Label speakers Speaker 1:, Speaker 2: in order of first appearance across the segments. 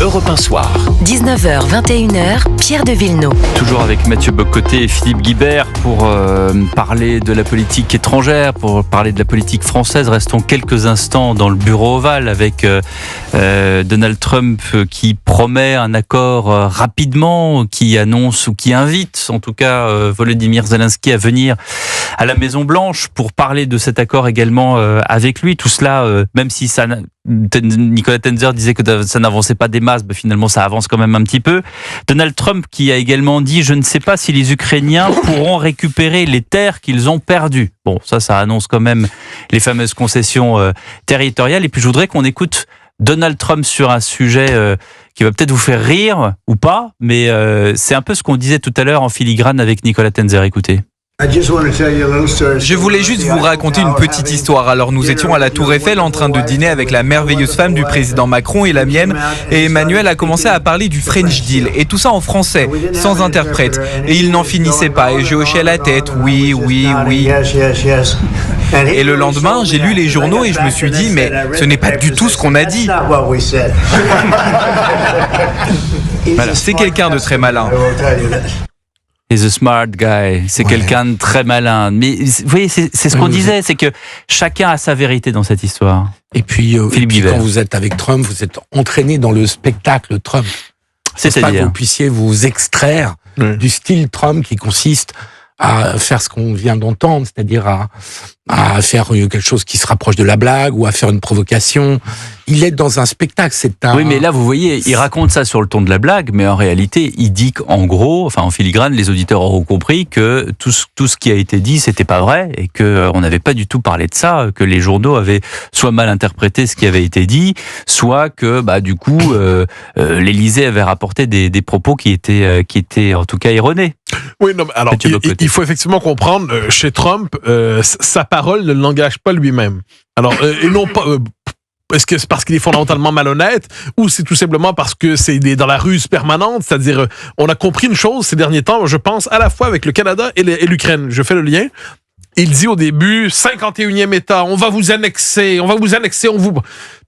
Speaker 1: Europe 1 Soir.
Speaker 2: 19h, 21h, Pierre de Villeneuve.
Speaker 3: Toujours avec Mathieu Bock-Côté et Philippe Guibert pour parler de la politique étrangère, pour parler de la politique française. Restons quelques instants dans le bureau ovale avec Donald Trump qui promet un accord rapidement, qui annonce ou qui invite en tout cas Volodymyr Zelensky à venir à la Maison Blanche pour parler de cet accord également avec lui. Tout cela, même si ça... Nicolas Tenzer disait que ça n'avançait pas des masses, mais finalement ça avance quand même un petit peu. Donald Trump qui a également dit « Je ne sais pas si les Ukrainiens pourront récupérer les terres qu'ils ont perdues ». Bon, ça annonce quand même les fameuses concessions territoriales. Et puis je voudrais qu'on écoute Donald Trump sur un sujet qui va peut-être vous faire rire ou pas, mais c'est un peu ce qu'on disait tout à l'heure en filigrane avec Nicolas Tenzer. Écoutez.
Speaker 4: Je voulais juste vous raconter une petite histoire. Alors nous étions à la Tour Eiffel en train de dîner avec la merveilleuse femme du président Macron et la mienne, et Emmanuel a commencé à parler du French Deal, et tout ça en français, sans interprète, et il n'en finissait pas, et je hochais la tête, oui. Et le lendemain, j'ai lu les journaux et je me suis dit, mais ce n'est pas du tout ce qu'on a dit. Voilà, c'est quelqu'un de très malin.
Speaker 3: He's a smart guy. C'est quelqu'un de très malin. Mais vous voyez, c'est ce qu'on disait, c'est que chacun a sa vérité dans cette histoire.
Speaker 5: Et puis, quand vous êtes avec Trump, vous êtes entraîné dans le spectacle Trump. C'est-à-dire pas que vous puissiez vous extraire du style Trump qui consiste à faire ce qu'on vient d'entendre, c'est-à-dire à faire quelque chose qui se rapproche de la blague ou à faire une provocation. Il est dans un spectacle,
Speaker 3: Oui, mais là, vous voyez, il raconte ça sur le ton de la blague, mais en réalité, il dit qu'en gros, enfin en filigrane, les auditeurs auront compris que tout ce qui a été dit, c'était pas vrai, et qu'on n'avait pas du tout parlé de ça, que les journaux avaient soit mal interprété ce qui avait été dit, soit que, du coup, l'Élysée avait rapporté des propos qui étaient en tout cas erronés.
Speaker 6: Oui, non, alors, il faut effectivement comprendre, chez Trump, sa parole ne l'engage pas lui-même. Alors, et non pas... Est-ce que c'est parce qu'il est fondamentalement malhonnête ou c'est tout simplement parce que c'est dans la ruse permanente? C'est-à-dire, on a compris une chose ces derniers temps, je pense, à la fois avec le Canada et l'Ukraine. Je fais le lien. Il dit au début, 51e État, on va vous annexer, on vous...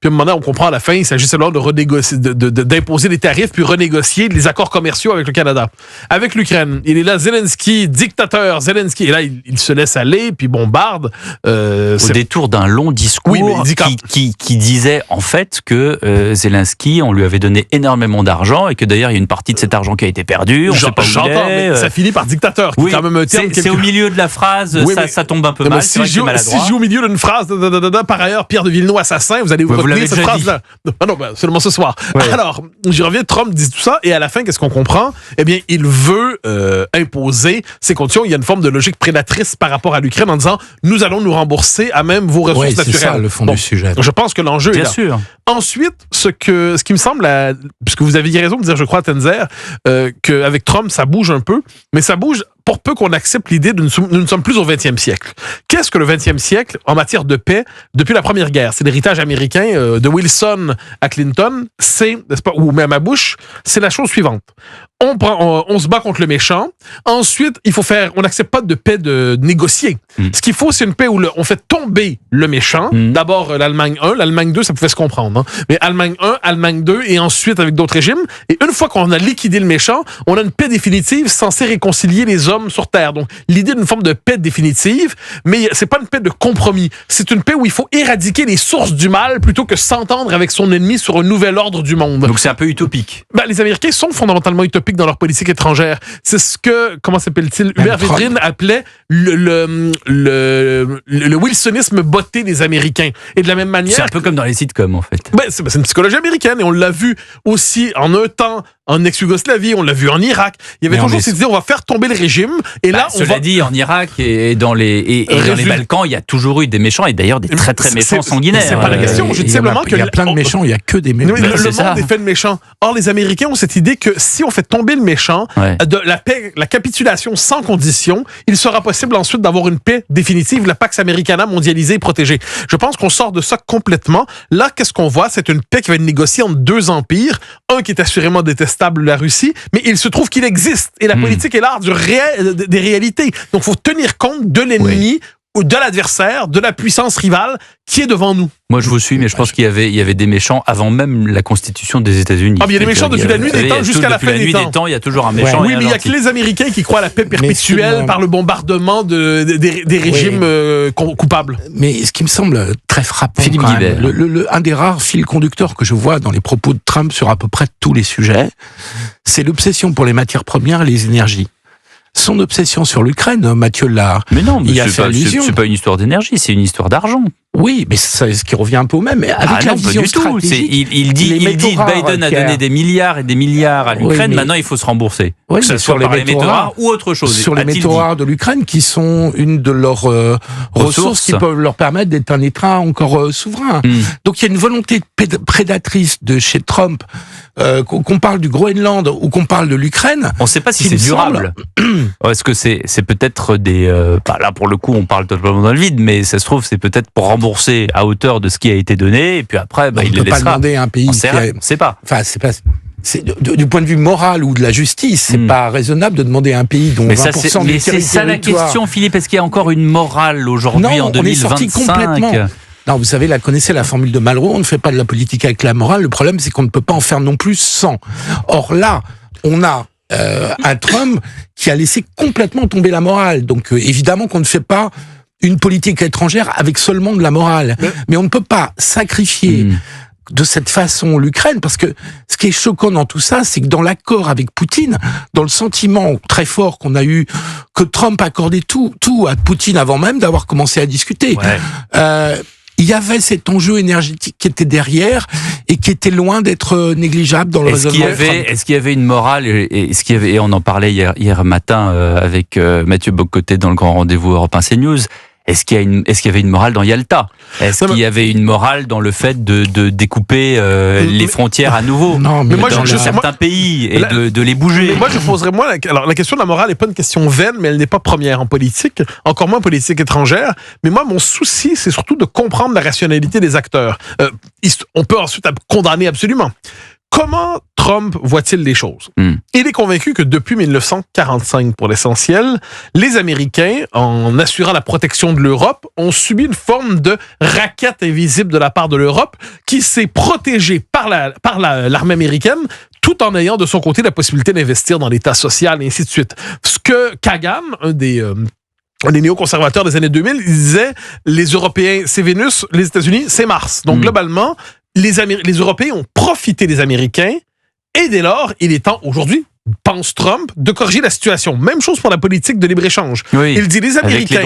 Speaker 6: Puis à un moment donné, on comprend à la fin, il s'agit seulement de renégocier, d'imposer des tarifs puis renégocier les accords commerciaux avec le Canada. Avec l'Ukraine, il est là, Zelensky, dictateur, Zelensky. Et là, il se laisse aller puis bombarde.
Speaker 3: Au détour d'un long discours qui disait en fait que Zelensky, on lui avait donné énormément d'argent et que d'ailleurs, il y a une partie de cet argent qui a été perdue.
Speaker 6: J'entends, mais ça finit par dictateur, qui est quand même un terme...
Speaker 3: C'est au milieu de la phrase, ça tombe un peu mal.
Speaker 6: Si je joue au milieu d'une phrase, par ailleurs, Pierre de Villeneuve assassin, vous allez vous retenir cette phrase-là. Non, seulement ce soir. Ouais. Alors, j'y reviens, Trump dit tout ça, et à la fin, qu'est-ce qu'on comprend? Eh bien, il veut imposer ses conditions. Il y a une forme de logique prédatrice par rapport à l'Ukraine en disant, nous allons nous rembourser à même vos ressources naturelles. C'est ça,
Speaker 5: le fond du sujet.
Speaker 6: Je pense que l'enjeu est là.
Speaker 3: Bien sûr.
Speaker 6: Ensuite, ce qui me semble, puisque vous aviez raison de dire, je crois, Tenzer, qu'avec Trump, ça bouge un peu, mais ça bouge pour peu qu'on accepte l'idée de nous ne sommes plus au 20e siècle. Qu'est-ce que le 20e siècle en matière de paix depuis la Première Guerre? C'est l'héritage américain de Wilson à Clinton, ou même à Bush, c'est la chose suivante. On se bat contre le méchant. Ensuite, on n'accepte pas de paix de négocier. Ce qu'il faut, c'est une paix où on fait tomber le méchant. D'abord, l'Allemagne 1, l'Allemagne 2, ça pouvait se comprendre. Mais Allemagne 1, Allemagne 2, et ensuite avec d'autres régimes. Et une fois qu'on a liquidé le méchant, on a une paix définitive censée réconcilier les hommes sur Terre. Donc, l'idée d'une forme de paix définitive, mais c'est pas une paix de compromis. C'est une paix où il faut éradiquer les sources du mal plutôt que s'entendre avec son ennemi sur un nouvel ordre du monde.
Speaker 3: Donc, c'est un peu utopique.
Speaker 6: Les Américains sont fondamentalement utopiques dans leur politique étrangère. C'est ce que, comment s'appelle-t-il, Hubert Védrine appelait le wilsonisme botté des Américains. Et de la même manière...
Speaker 3: C'est un peu comme dans les sitcoms, en fait.
Speaker 6: C'est une psychologie américaine, et on l'a vu aussi en un temps en ex-Yougoslavie, on l'a vu en Irak. Il y avait toujours cette idée, on va faire tomber le régime, et là,
Speaker 3: cela dit, en Irak et dans les Balkans, il y a toujours eu des méchants, et d'ailleurs des très très méchants sanguinaires.
Speaker 6: C'est pas la question, je dis simplement que...
Speaker 5: Il y a plein de méchants, il y a que des méchants.
Speaker 6: Le monde est fait de méchants. Or, les Américains ont cette idée que si on fait tomber le méchant, de la paix, la capitulation sans condition, il sera possible ensuite d'avoir une paix définitive, la Pax Americana mondialisée et protégée. Je pense qu'on sort de ça complètement. Là, qu'est-ce qu'on voit? C'est une paix qui va être négociée entre deux empires, un qui est assurément détestable, la Russie, mais il se trouve qu'il existe. Et la politique est l'art des réalités. Donc, il faut tenir compte de l'ennemi de l'adversaire, de la puissance rivale qui est devant nous.
Speaker 3: Moi, je vous suis, mais je pense qu'il y avait des méchants avant même la constitution des États-Unis.
Speaker 6: Ah, mais il y a des méchants depuis la nuit des temps jusqu'à la fin des temps.
Speaker 3: Il y a toujours un méchant.
Speaker 6: Oui, mais il y a que les Américains qui croient à la paix perpétuelle par le bombardement des régimes coupables.
Speaker 5: Mais ce qui me semble très frappant,
Speaker 3: Philippe Guibert,
Speaker 5: un des rares fils conducteurs que je vois dans les propos de Trump sur à peu près tous les sujets, c'est l'obsession pour les matières premières et les énergies. Son obsession sur l'Ukraine, Mathieu l'a.
Speaker 3: Mais non, c'est pas une histoire d'énergie, c'est une histoire d'argent.
Speaker 5: Oui, mais c'est ce qui revient un peu au même. Mais avec la vision stratégique,
Speaker 3: il dit Biden a donné des milliards et des milliards à l'Ukraine. Maintenant, il faut se rembourser.
Speaker 6: Que ce soit par les métaux rares ou autre chose.
Speaker 5: Sur les métaux rares de l'Ukraine, qui sont une de leurs ressources qui peuvent leur permettre d'être un État encore souverain. Donc il y a une volonté prédatrice de chez Trump, qu'on parle du Groenland ou qu'on parle de l'Ukraine.
Speaker 3: On ne sait pas si c'est durable. Est-ce que c'est peut-être des... là, pour le coup, on parle totalement dans le vide, mais ça se trouve, c'est peut-être pour rembourser à hauteur de ce qui a été donné, et puis après, il le laissera. On ne peut pas demander à un pays
Speaker 5: on sait pas. Enfin, c'est pas... Du point de vue moral ou de la justice, c'est pas raisonnable de demander à un pays dont 20%
Speaker 3: mais c'est ça la question, Philippe. Est-ce qu'il y a encore une morale aujourd'hui, en 2025 ?
Speaker 5: On est sorti complètement. Non, vous savez, connaissez la formule de Malraux, on ne fait pas de la politique avec la morale. Le problème, c'est qu'on ne peut pas en faire non plus sans. Or là, on a un Trump qui a laissé complètement tomber la morale. Donc évidemment qu'on ne fait pas une politique étrangère avec seulement de la morale. Mais on ne peut pas sacrifier de cette façon l'Ukraine, parce que ce qui est choquant dans tout ça, c'est que dans l'accord avec Poutine, dans le sentiment très fort qu'on a eu que Trump accordait tout à Poutine avant même d'avoir commencé à discuter. Il y avait cet enjeu énergétique qui était derrière et qui était loin d'être négligeable dans le raisonnement.
Speaker 3: Est-ce qu'il y avait une morale et on en parlait hier matin avec Mathieu Bock-Côté dans le grand rendez-vous Europe 1 CNews. Est-ce qu'il y avait une morale dans Yalta ? Est-ce qu'il y avait une morale dans le fait de découper les frontières à nouveau dans certains pays et de les bouger ?
Speaker 6: Mais moi, je poserais alors la question de la morale n'est pas une question vaine, mais elle n'est pas première en politique, encore moins en politique étrangère. Mais moi, mon souci, c'est surtout de comprendre la rationalité des acteurs. On peut ensuite condamner absolument. Comment Trump voit-il les choses? Il est convaincu que depuis 1945, pour l'essentiel, les Américains, en assurant la protection de l'Europe, ont subi une forme de raquette invisible de la part de l'Europe qui s'est protégée par l'armée américaine, tout en ayant de son côté la possibilité d'investir dans l'État social et ainsi de suite. Ce que Kagan, un des néoconservateurs des années 2000, il disait les Européens, c'est Vénus, les États-Unis, c'est Mars. Donc globalement, les Européens ont profité des Américains et dès lors, il est temps aujourd'hui, pense Trump, de corriger la situation. Même chose pour la politique de libre-échange. Il dit les Américains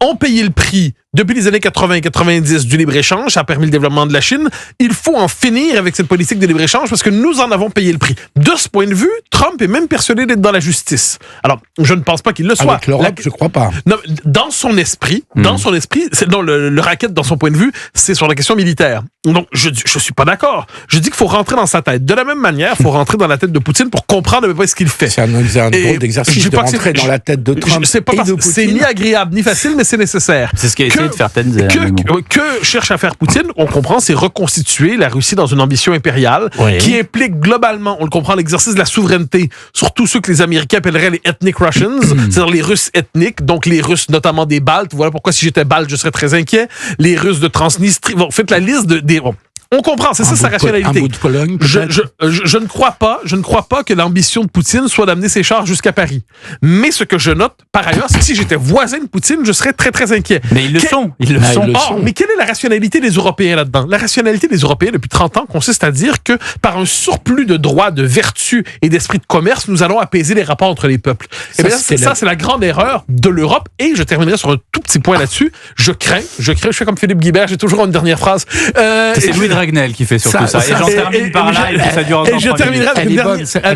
Speaker 6: ont payé le prix depuis les années 80 et 90 du libre-échange, ça a permis le développement de la Chine. Il faut en finir avec cette politique de libre-échange parce que nous en avons payé le prix. De ce point de vue, Trump est même persuadé d'être dans la justice. Alors, je ne pense pas qu'il le soit.
Speaker 5: Avec l'Europe, je crois pas.
Speaker 6: Non, dans son esprit, le racket dans son point de vue, c'est sur la question militaire. Donc, je suis pas d'accord. Je dis qu'il faut rentrer dans sa tête. De la même manière, il faut rentrer dans la tête de Poutine pour comprendre à peu près ce qu'il fait.
Speaker 5: C'est un drôle d'exercice de rentrer dans la tête de Trump et de Poutine.
Speaker 6: C'est ni agréable ni facile, mais c'est nécessaire.
Speaker 3: C'est ce qu'a essayé de faire Tenzer.
Speaker 6: Que cherche à faire Poutine, on comprend, c'est reconstituer la Russie dans une ambition impériale qui implique globalement, on le comprend, l'exercice de la souveraineté sur tous ceux que les Américains appelleraient les ethnic Russians, c'est-à-dire les Russes ethniques, donc les Russes notamment des Baltes. Voilà pourquoi si j'étais Balte, je serais très inquiet. Les Russes de Transnistrie. Bon, faites la liste des... On comprend, c'est ça sa rationalité.
Speaker 5: Un bout de Pologne,
Speaker 6: je ne crois pas que l'ambition de Poutine soit d'amener ses chars jusqu'à Paris. Mais ce que je note, par ailleurs, c'est que si j'étais voisin de Poutine, je serais très très inquiet.
Speaker 3: Mais ils le sont.
Speaker 6: Mais quelle est la rationalité des Européens là-dedans? La rationalité des Européens depuis 30 ans consiste à dire que par un surplus de droits, de vertu et d'esprit de commerce, nous allons apaiser les rapports entre les peuples. Ça, c'est la grande erreur de l'Europe. Et je terminerai sur un tout petit point là-dessus. Je fais comme Philippe Guibert, j'ai toujours une dernière phrase.
Speaker 3: C'est Louis Dragnel qui fait surtout ça. Et j'en termine par là, et puis ça dure encore.
Speaker 6: Et je terminerai avec une dernière phrase.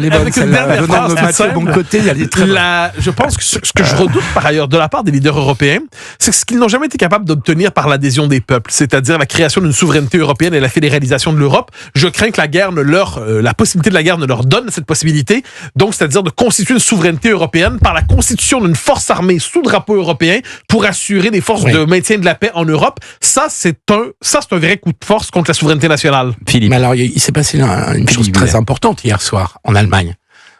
Speaker 6: Je pense que ce que je redoute par ailleurs de la part des leaders européens, c'est ce qu'ils n'ont jamais été capables d'obtenir par l'adhésion des peuples, c'est-à-dire la création d'une souveraineté européenne et la fédéralisation de l'Europe. Je crains que la possibilité de la guerre ne leur donne cette possibilité. Donc, c'est-à-dire de constituer une souveraineté européenne par la constitution d'une force armée sous drapeau européen pour assurer des forces de maintien de la paix en Europe. Ça, c'est un vrai coup de force contre la souveraineté nationale.
Speaker 3: Philippe.
Speaker 5: Mais alors, il s'est passé une chose très importante hier soir en Allemagne.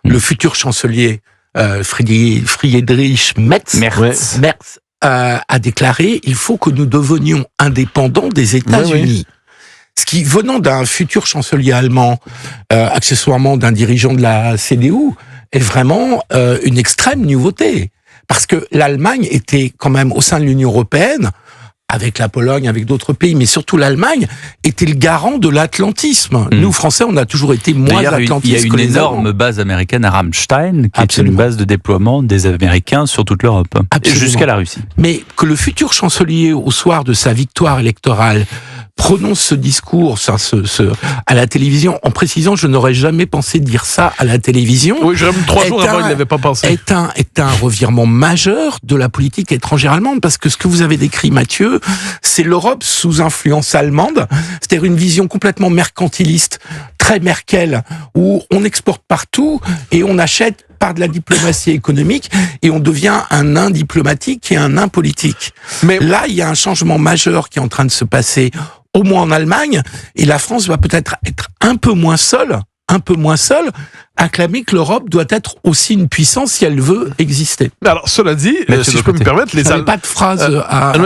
Speaker 5: Le futur chancelier Friedrich Merz a déclaré « il faut que nous devenions indépendants des États-Unis ». Ce qui, venant d'un futur chancelier allemand, accessoirement d'un dirigeant de la CDU, est vraiment une extrême nouveauté. Parce que l'Allemagne était quand même au sein de l'Union européenne, avec la Pologne, avec d'autres pays, mais surtout l'Allemagne, était le garant de l'atlantisme. Nous, Français, on a toujours été moins atlantistes.
Speaker 3: Il y a une énorme base américaine à Ramstein, qui est une base de déploiement des Américains sur toute l'Europe, jusqu'à la Russie.
Speaker 5: Mais que le futur chancelier, au soir de sa victoire électorale, prononce ce discours à la télévision, en précisant, je n'aurais jamais pensé dire ça à la télévision.
Speaker 6: Oui, 3 jours avant, il n'avait pas pensé.
Speaker 5: Est un revirement majeur de la politique étrangère allemande, parce que ce que vous avez décrit, Mathieu, c'est l'Europe sous influence allemande, c'est-à-dire une vision complètement mercantiliste, très Merkel, où on exporte partout et on achète par de la diplomatie économique et on devient un nain diplomatique et un nain politique. Mais là, il y a un changement majeur qui est en train de se passer, au moins en Allemagne, et la France va peut-être être un peu moins seule, à clamer que l'Europe doit être aussi une puissance si elle veut exister.
Speaker 6: Alors, cela dit, si je peux me permettre,
Speaker 5: les pas de phrase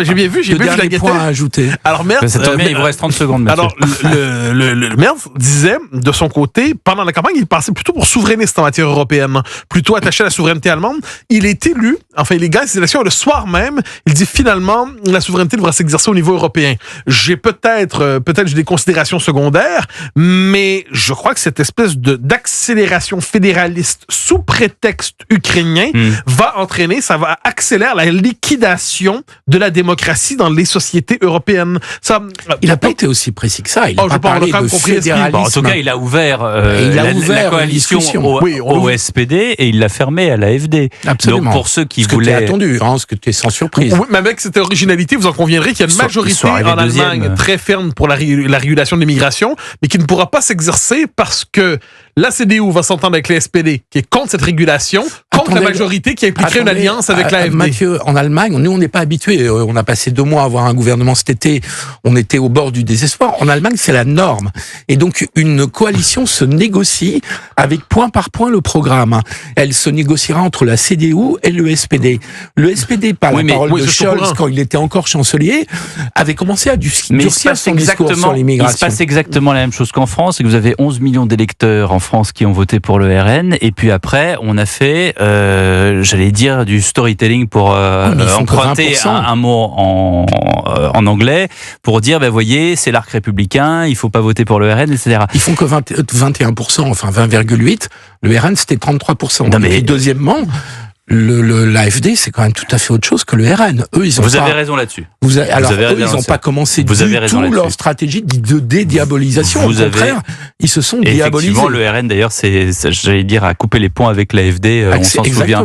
Speaker 6: j'ai bien vu la
Speaker 5: point à ajouter.
Speaker 6: Alors, Merz,
Speaker 3: ça tombe bien, il vous reste 30 secondes, Mathieu.
Speaker 6: Alors, le Merz disait, de son côté, pendant la campagne, il passait plutôt pour souverainiste en matière européenne, plutôt attaché à la souveraineté allemande. Il est élu, il gagne ses élections, le soir même, il dit finalement, la souveraineté devra s'exercer au niveau européen. J'ai peut-être j'ai des considérations secondaires, mais je crois que cette espèce d'accélération fédéraliste sous prétexte ukrainien ça va accélérer la liquidation de la démocratie dans les sociétés européennes.
Speaker 5: Il n'a pas été aussi précis que ça. Il a pas parlé de fédéralisme.
Speaker 3: En tout cas, il a ouvert la coalition au SPD et il l'a fermée à l'AfD.
Speaker 5: Absolument.
Speaker 3: Donc pour ceux qui
Speaker 5: voulaient... Ce que tu as attendu, ce que tu es sans surprise.
Speaker 6: Oui, mais avec cette originalité, vous en conviendrez qu'il y a une majorité en Allemagne très ferme pour la régulation de l'immigration, mais qui ne pourra pas s'exercer parce que la CDU va s'entendre avec les SPD, qui est contre cette régulation, contre la majorité qui impliquerait une alliance avec l'AfD.
Speaker 5: Mathieu, en Allemagne, nous, on n'est pas habitués. On a passé 2 mois à avoir un gouvernement cet été. On était au bord du désespoir. En Allemagne, c'est la norme. Et donc, une coalition se négocie avec point par point le programme. Elle se négociera entre la CDU et le SPD. Le SPD, par la parole de Scholz, quand il était encore chancelier, avait commencé à durcir son discours sur l'immigration.
Speaker 3: Il se passe exactement la même chose qu'en France, et que vous avez 11 millions d'électeurs en France qui ont voté pour le RN, et puis après on a fait j'allais dire du storytelling pour emprunter un mot en anglais pour dire voyez, c'est l'arc républicain, il faut pas voter pour le RN, etc.
Speaker 5: Ils font que 21%, enfin 20,8%, le RN c'était 33%. Non, mais deuxièmement, l'AfD, c'est quand même tout à fait autre chose que le RN. Eux,
Speaker 3: vous avez raison là-dessus.
Speaker 5: Ils n'ont pas commencé du tout leur stratégie de dédiabolisation. Au contraire, ils se sont diabolisés.
Speaker 3: Effectivement, le RN, d'ailleurs, j'allais dire, a coupé les ponts avec l'AfD, on s'en souvient.